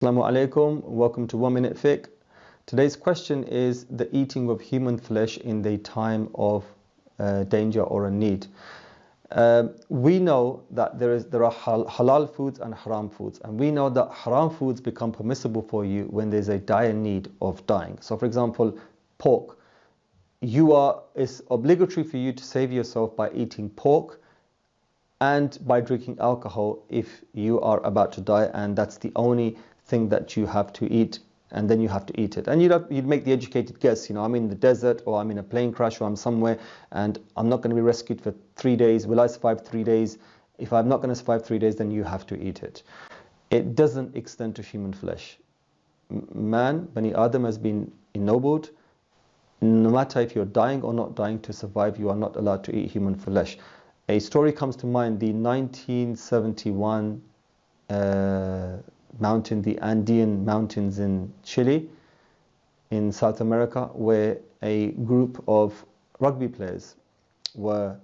Assalamu alaikum, welcome to 1 Minute Fiqh. Today's question is the eating of human flesh in the time of danger or a need. We know that there are halal foods and haram foods, and we know that haram foods become permissible for you when there's a dire need of dying. So for example, pork. It's obligatory for you to save yourself by eating pork and by drinking alcohol if you are about to die, and that's the only thing that you have to eat, and then you have to eat it. And you'd make the educated guess, I'm in the desert, or I'm in a plane crash, or I'm somewhere and I'm not going to be rescued for 3 days. Will I survive 3 days? If I'm not going to survive 3 days, then you have to eat it. It doesn't extend to human flesh. Man, Bani Adam, has been ennobled. No matter if you're dying or not dying, to survive, you are not allowed to eat human flesh. A story comes to mind, the 1971 the Andean mountains in Chile, in South America, where a group of rugby players were,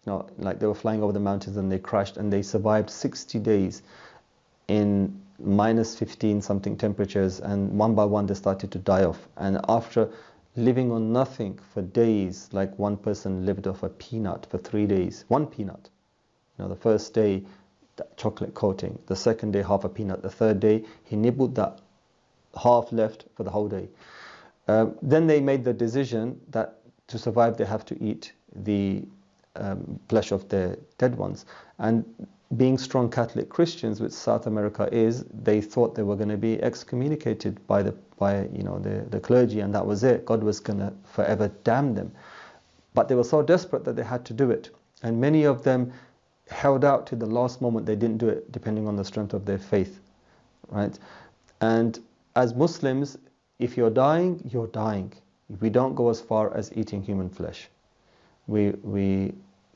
they were flying over the mountains and they crashed, and they survived 60 days in -15 something temperatures, and one by one they started to die off. And after living on nothing for days, like one person lived off a peanut for 3 days, one peanut. The first day, that chocolate coating, the second day half a peanut, the third day he nibbled that half left for the whole day. Then they made the decision that to survive they have to eat the flesh of their dead ones. And being strong Catholic Christians, which South America is, they thought they were going to be excommunicated by the clergy, and that was it. God was going to forever damn them. But they were so desperate that they had to do it, and many of them held out to the last moment. They didn't do it, depending on the strength of their faith, right? And as Muslims, if you're dying, you're dying. We don't go as far as eating human flesh.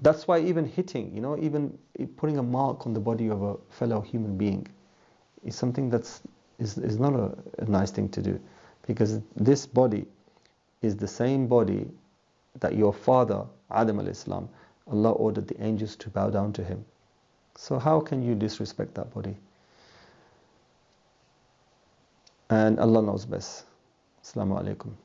That's why even hitting, even putting a mark on the body of a fellow human being is something is not a nice thing to do, because this body is the same body that your father Adam alayhi salam, Allah ordered the angels to bow down to him. So how can you disrespect that body? And Allah knows best. Assalamu alaikum.